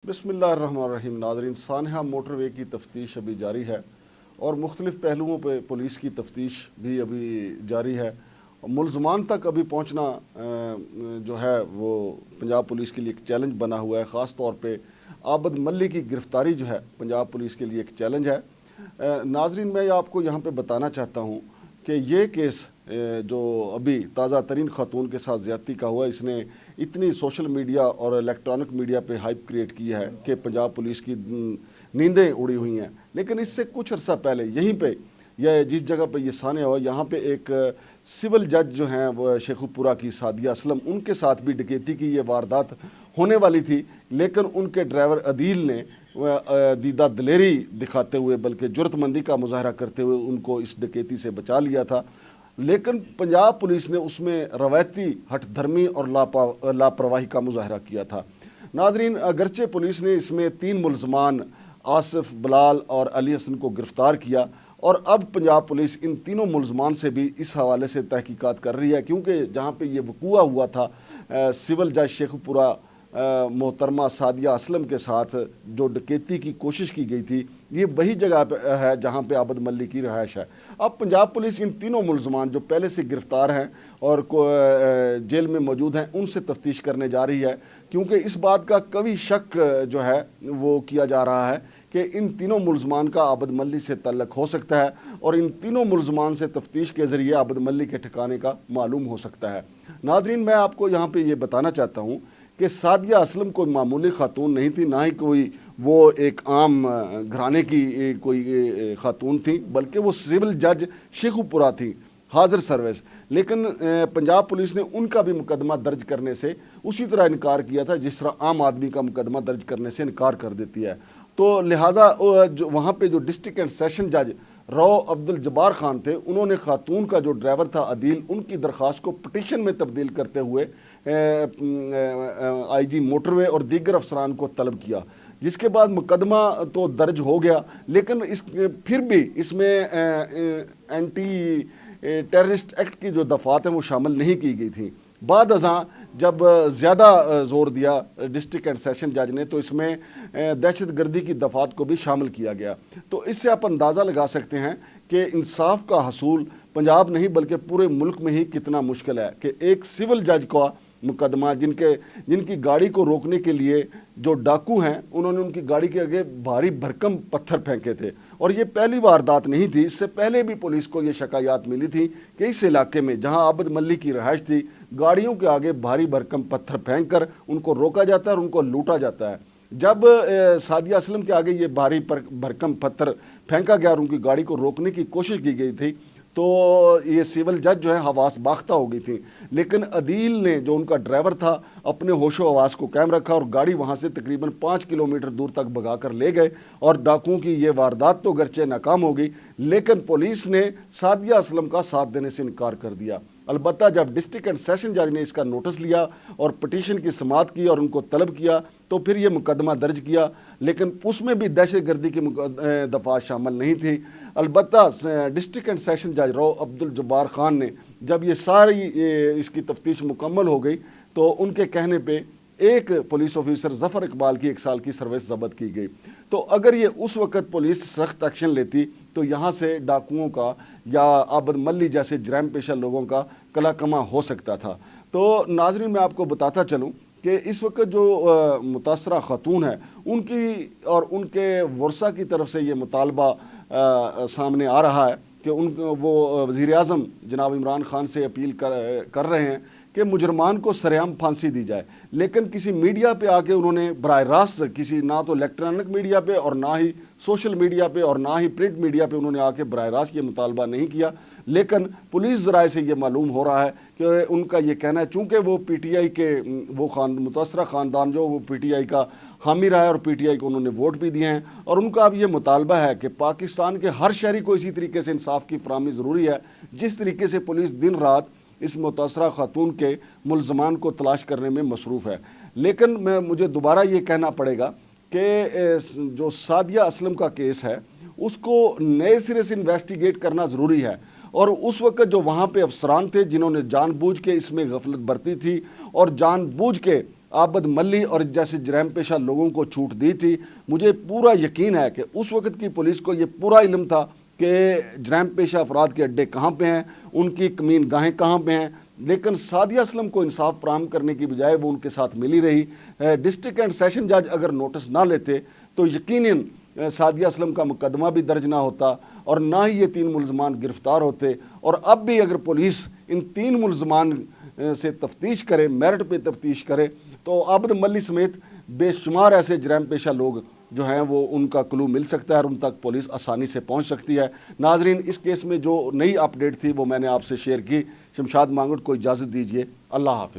بسم اللہ الرحمن الرحیم۔ ناظرین، سانحہ موٹر وے کی تفتیش ابھی جاری ہے اور مختلف پہلوؤں پہ پولیس کی تفتیش بھی ابھی جاری ہے۔ ملزمان تک ابھی پہنچنا جو ہے وہ پنجاب پولیس کے لیے ایک چیلنج بنا ہوا ہے۔ خاص طور پہ عابد ملی کی گرفتاری جو ہے پنجاب پولیس کے لیے ایک چیلنج ہے۔ ناظرین، میں آپ کو یہاں پہ بتانا چاہتا ہوں کہ یہ کیس جو ابھی تازہ ترین خاتون کے ساتھ زیادتی کا ہوا، اس نے اتنی سوشل میڈیا اور الیکٹرانک میڈیا پہ ہائپ کریٹ کی ہے کہ پنجاب پولیس کی نیندیں اڑی ہوئی ہیں۔ لیکن اس سے کچھ عرصہ پہلے یہیں پہ جس جگہ پہ یہ سانحہ ہوا، یہاں پہ ایک سول جج جو ہیں وہ شیخو پورہ کی سعدیہ اسلم، ان کے ساتھ بھی ڈکیتی کی یہ واردات ہونے والی تھی، لیکن ان کے ڈرائیور عدیل نے دیدہ دلیری دکھاتے ہوئے بلکہ جرت مندی کا مظاہرہ کرتے ہوئے ان کو اس ڈکیتی سے بچا لیا تھا۔ لیکن پنجاب پولیس نے اس میں روایتی ہٹ دھرمی اور لاپرواہی کا مظاہرہ کیا تھا۔ ناظرین، اگرچہ پولیس نے اس میں 3 ملزمان آصف، بلال اور علی حسن کو گرفتار کیا، اور اب پنجاب پولیس ان تینوں ملزمان سے بھی اس حوالے سے تحقیقات کر رہی ہے، کیونکہ جہاں پہ یہ وقوع ہوا تھا سول جج شیخو پورہ محترمہ سعدیہ اسلم کے ساتھ جو ڈکیتی کی کوشش کی گئی تھی، یہ وہی جگہ ہے جہاں پہ عابد ملی کی رہائش ہے۔ اب پنجاب پولیس ان تینوں ملزمان جو پہلے سے گرفتار ہیں اور جیل میں موجود ہیں، ان سے تفتیش کرنے جا رہی ہے، کیونکہ اس بات کا قوی شک جو ہے وہ کیا جا رہا ہے کہ ان تینوں ملزمان کا عابد ملی سے تعلق ہو سکتا ہے، اور ان تینوں ملزمان سے تفتیش کے ذریعے عابد ملی کے ٹھکانے کا معلوم ہو سکتا ہے۔ ناظرین، میں آپ کو یہاں پہ یہ بتانا چاہتا ہوں کہ سعدیہ اسلم کوئی معمولی خاتون نہیں تھی، نہ ہی کوئی وہ ایک عام گھرانے کی کوئی خاتون تھی، بلکہ وہ سول جج شیخو پورہ تھی، حاضر سروس۔ لیکن پنجاب پولیس نے ان کا بھی مقدمہ درج کرنے سے اسی طرح انکار کیا تھا جس طرح عام آدمی کا مقدمہ درج کرنے سے انکار کر دیتی ہے۔ تو لہٰذا وہاں پہ جو ڈسٹرکٹ اینڈ سیشن جج رو عبدالجبار خان تھے، انہوں نے خاتون کا جو ڈرائیور تھا عدیل، ان کی درخواست کو پٹیشن میں تبدیل کرتے ہوئے آئی جی موٹر وے اور دیگر افسران کو طلب کیا، جس کے بعد مقدمہ تو درج ہو گیا، لیکن پھر بھی اس میں اینٹی ٹیررسٹ ایکٹ کی جو دفعات ہیں وہ شامل نہیں کی گئی تھیں۔ بعد ازاں جب زیادہ زور دیا ڈسٹرکٹ اینڈ سیشن جج نے، تو اس میں دہشت گردی کی دفعات کو بھی شامل کیا گیا۔ تو اس سے آپ اندازہ لگا سکتے ہیں کہ انصاف کا حصول پنجاب نہیں بلکہ پورے ملک میں ہی کتنا مشکل ہے، کہ ایک سول جج کا مقدمہ، جن کی گاڑی کو روکنے کے لیے جو ڈاکو ہیں، انہوں نے ان کی گاڑی کے آگے بھاری بھرکم پتھر پھینکے تھے، اور یہ پہلی واردات نہیں تھی۔ اس سے پہلے بھی پولیس کو یہ شکایات ملی تھی کہ اس علاقے میں جہاں عابد ملی کی رہائش تھی، گاڑیوں کے آگے بھاری بھرکم پتھر پھینک کر ان کو روکا جاتا ہے اور ان کو لوٹا جاتا ہے۔ جب سعدیہ اسلم کے آگے یہ بھاری بھرکم پتھر پھینکا گیا اور ان کی گاڑی کو روکنے کی کوشش کی گئی تھی، تو یہ سول جج جو ہے حواس باختہ ہو گئی تھی، لیکن عدیل نے جو ان کا ڈرائیور تھا اپنے ہوش و حواس کو قائم رکھا اور گاڑی وہاں سے تقریباً 5 کلومیٹر دور تک بھگا کر لے گئے، اور ڈاکوؤں کی یہ واردات تو گرچہ ناکام ہو گئی، لیکن پولیس نے سعدیہ اسلم کا ساتھ دینے سے انکار کر دیا۔ البتہ جب ڈسٹرکٹ اینڈ سیشن جج نے اس کا نوٹس لیا اور پٹیشن کی سماعت کی اور ان کو طلب کیا، تو پھر یہ مقدمہ درج کیا، لیکن اس میں بھی دہشت گردی کی دفعات شامل نہیں تھی۔ البتہ ڈسٹرکٹ اینڈ سیشن جج رو عبدالجبار خان نے جب یہ ساری اس کی تفتیش مکمل ہو گئی، تو ان کے کہنے پہ ایک پولیس آفیسر ظفر اقبال کی 1 سال کی سروس ضبط کی گئی۔ تو اگر یہ اس وقت پولیس سخت ایکشن لیتی تو یہاں سے ڈاکوؤں کا یا عابد ملی جیسے جرائم پیشہ لوگوں کا کلا کما ہو سکتا تھا۔ تو ناظرین، میں آپ کو بتاتا چلوں کہ اس وقت جو متاثرہ خاتون ہے، ان کی اور ان کے ورثہ کی طرف سے یہ مطالبہ سامنے آ رہا ہے کہ وہ وزیر اعظم جناب عمران خان سے اپیل کر رہے ہیں کہ مجرمان کو سرعام پھانسی دی جائے، لیکن کسی میڈیا پہ آ کے انہوں نے براہ راست نہ تو الیکٹرانک میڈیا پہ اور نہ ہی سوشل میڈیا پہ اور نہ ہی پرنٹ میڈیا پہ انہوں نے آ کے براہ راست یہ مطالبہ نہیں کیا، لیکن پولیس ذرائع سے یہ معلوم ہو رہا ہے کہ ان کا یہ کہنا ہے، چونکہ وہ پی ٹی آئی کے متاثرہ خاندان جو وہ پی ٹی آئی کا حامی رہا ہے اور پی ٹی آئی کو انہوں نے ووٹ بھی دیے ہیں، اور ان کا اب یہ مطالبہ ہے کہ پاکستان کے ہر شہری کو اسی طریقے سے انصاف کی فراہمی ضروری ہے جس طریقے سے پولیس دن رات اس متاثرہ خاتون کے ملزمان کو تلاش کرنے میں مصروف ہے۔ لیکن مجھے دوبارہ یہ کہنا پڑے گا کہ جو سعدیہ اسلم کا کیس ہے اس کو نئے سرے سے انویسٹیگیٹ کرنا ضروری ہے، اور اس وقت جو وہاں پہ افسران تھے جنہوں نے جان بوجھ کے اس میں غفلت برتی تھی اور جان بوجھ کے عابد ملی اور جیسے جرائم پیشہ لوگوں کو چھوٹ دی تھی، مجھے پورا یقین ہے کہ اس وقت کی پولیس کو یہ پورا علم تھا کہ جرائم پیشہ افراد کے اڈے کہاں پہ ہیں، ان کی کمین گاہیں کہاں پہ ہیں، لیکن سعدیہ اسلم کو انصاف فراہم کرنے کی بجائے وہ ان کے ساتھ ملی رہی۔ ڈسٹرکٹ اینڈ سیشن جج اگر نوٹس نہ لیتے تو یقیناً سعدیہ اسلم کا مقدمہ بھی درج نہ ہوتا اور نہ ہی یہ 3 ملزمان گرفتار ہوتے۔ اور اب بھی اگر پولیس ان 3 ملزمان سے تفتیش کرے، میرٹ پہ تفتیش کرے، تو عابد ملی سمیت بے شمار ایسے جرائم پیشہ لوگ جو ہیں وہ ان کا کلو مل سکتا ہے اور ان تک پولیس آسانی سے پہنچ سکتی ہے۔ ناظرین، اس کیس میں جو نئی اپ ڈیٹ تھی وہ میں نے آپ سے شیئر کی۔ شمشاد مانگٹ کو اجازت دیجیے، اللہ حافظ۔